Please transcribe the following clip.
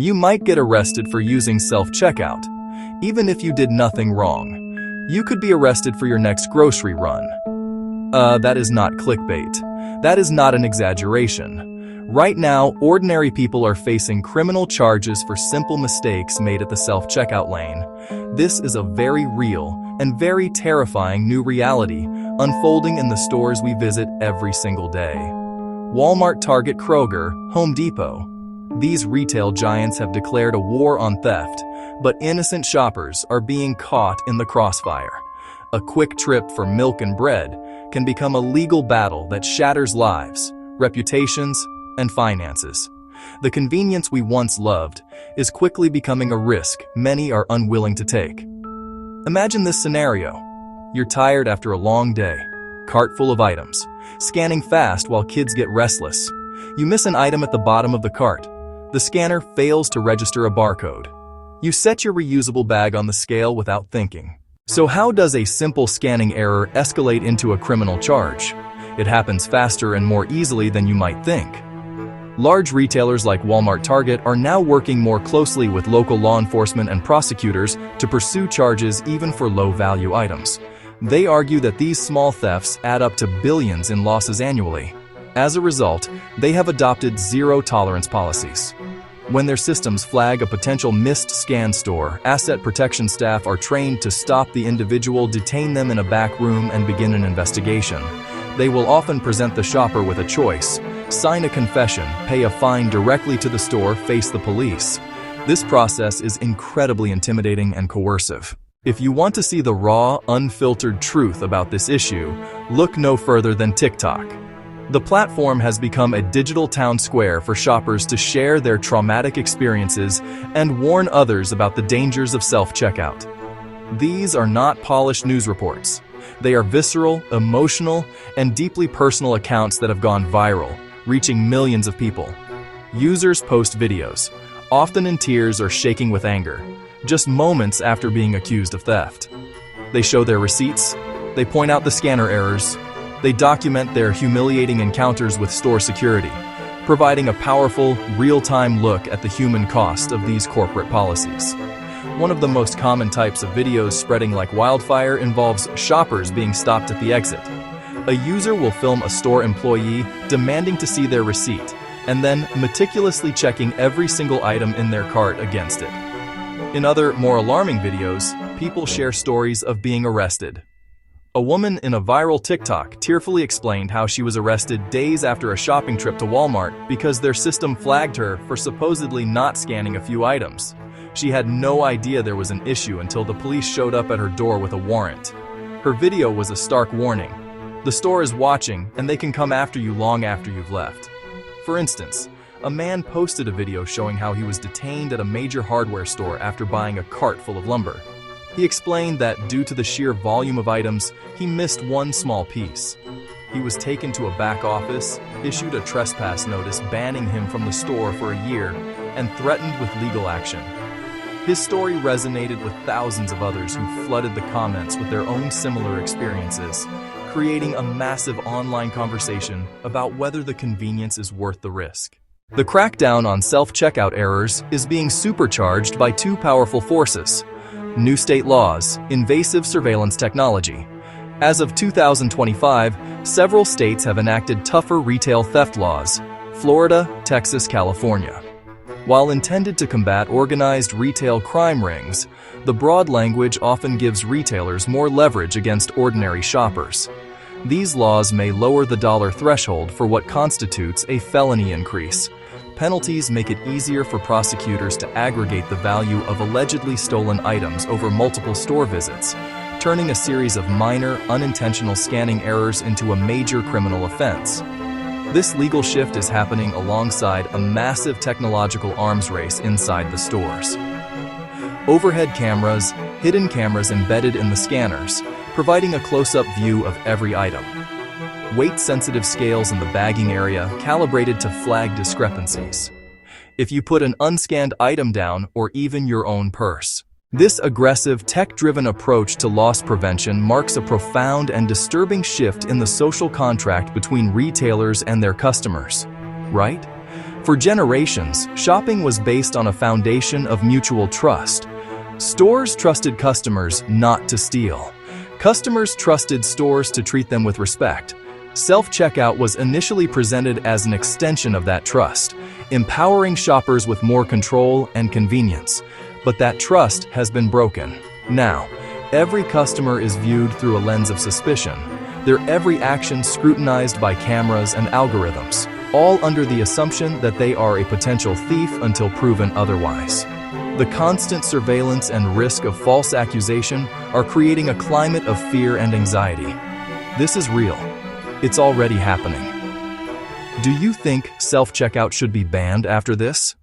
You might get arrested for using self-checkout, even if you did nothing wrong. You could be arrested for your next grocery run. That is not clickbait. That is not an exaggeration. Right now, ordinary people are facing criminal charges for simple mistakes made at the self-checkout lane. This is a very real and very terrifying new reality unfolding in the stores we visit every single day. Walmart, Target, Kroger, Home Depot. These retail giants have declared a war on theft, but innocent shoppers are being caught in the crossfire. A quick trip for milk and bread can become a legal battle that shatters lives, reputations, and finances. The convenience we once loved is quickly becoming a risk many are unwilling to take. Imagine this scenario. You're tired after a long day, cart full of items, scanning fast while kids get restless. You miss an item at the bottom of the cart. The scanner fails to register a barcode. You set your reusable bag on the scale without thinking. So how does a simple scanning error escalate into a criminal charge? It happens faster and more easily than you might think. Large retailers like Walmart, Target are now working more closely with local law enforcement and prosecutors to pursue charges even for low-value items. They argue that these small thefts add up to billions in losses annually. As a result, they have adopted zero-tolerance policies. When their systems flag a potential missed scan store, asset protection staff are trained to stop the individual, detain them in a back room, and begin an investigation. They will often present the shopper with a choice: sign a confession, pay a fine directly to the store, face the police. This process is incredibly intimidating and coercive. If you want to see the raw, unfiltered truth about this issue, look no further than TikTok. The platform has become a digital town square for shoppers to share their traumatic experiences and warn others about the dangers of self-checkout. These are not polished news reports. They are visceral, emotional, and deeply personal accounts that have gone viral, reaching millions of people. Users post videos, often in tears or shaking with anger, just moments after being accused of theft. They show their receipts, they point out the scanner errors, they document their humiliating encounters with store security, providing a powerful, real-time look at the human cost of these corporate policies. One of the most common types of videos spreading like wildfire involves shoppers being stopped at the exit. A user will film a store employee demanding to see their receipt, and then meticulously checking every single item in their cart against it. In other, more alarming videos, people share stories of being arrested. A woman in a viral TikTok tearfully explained how she was arrested days after a shopping trip to Walmart because their system flagged her for supposedly not scanning a few items. She had no idea there was an issue until the police showed up at her door with a warrant. Her video was a stark warning. The store is watching, and they can come after you long after you've left. For instance, a man posted a video showing how he was detained at a major hardware store after buying a cart full of lumber. He explained that due to the sheer volume of items, he missed one small piece. He was taken to a back office, issued a trespass notice banning him from the store for a year, and threatened with legal action. His story resonated with thousands of others who flooded the comments with their own similar experiences, creating a massive online conversation about whether the convenience is worth the risk. The crackdown on self-checkout errors is being supercharged by two powerful forces: new state laws, invasive surveillance technology. As of 2025, several states have enacted tougher retail theft laws: Florida, Texas, California. While intended to combat organized retail crime rings, the broad language often gives retailers more leverage against ordinary shoppers. These laws may lower the dollar threshold for what constitutes a felony increase. Penalties make it easier for prosecutors to aggregate the value of allegedly stolen items over multiple store visits, turning a series of minor, unintentional scanning errors into a major criminal offense. This legal shift is happening alongside a massive technological arms race inside the stores. Overhead cameras, hidden cameras embedded in the scanners, providing a close-up view of every item. Weight-sensitive scales in the bagging area calibrated to flag discrepancies. If you put an unscanned item down or even your own purse. This aggressive, tech-driven approach to loss prevention marks a profound and disturbing shift in the social contract between retailers and their customers, right? For generations, shopping was based on a foundation of mutual trust. Stores trusted customers not to steal. Customers trusted stores to treat them with respect. Self-checkout was initially presented as an extension of that trust, empowering shoppers with more control and convenience. But that trust has been broken. Now, every customer is viewed through a lens of suspicion, their every action scrutinized by cameras and algorithms, all under the assumption that they are a potential thief until proven otherwise. The constant surveillance and risk of false accusation are creating a climate of fear and anxiety. This is real. It's already happening. Do you think self-checkout should be banned after this?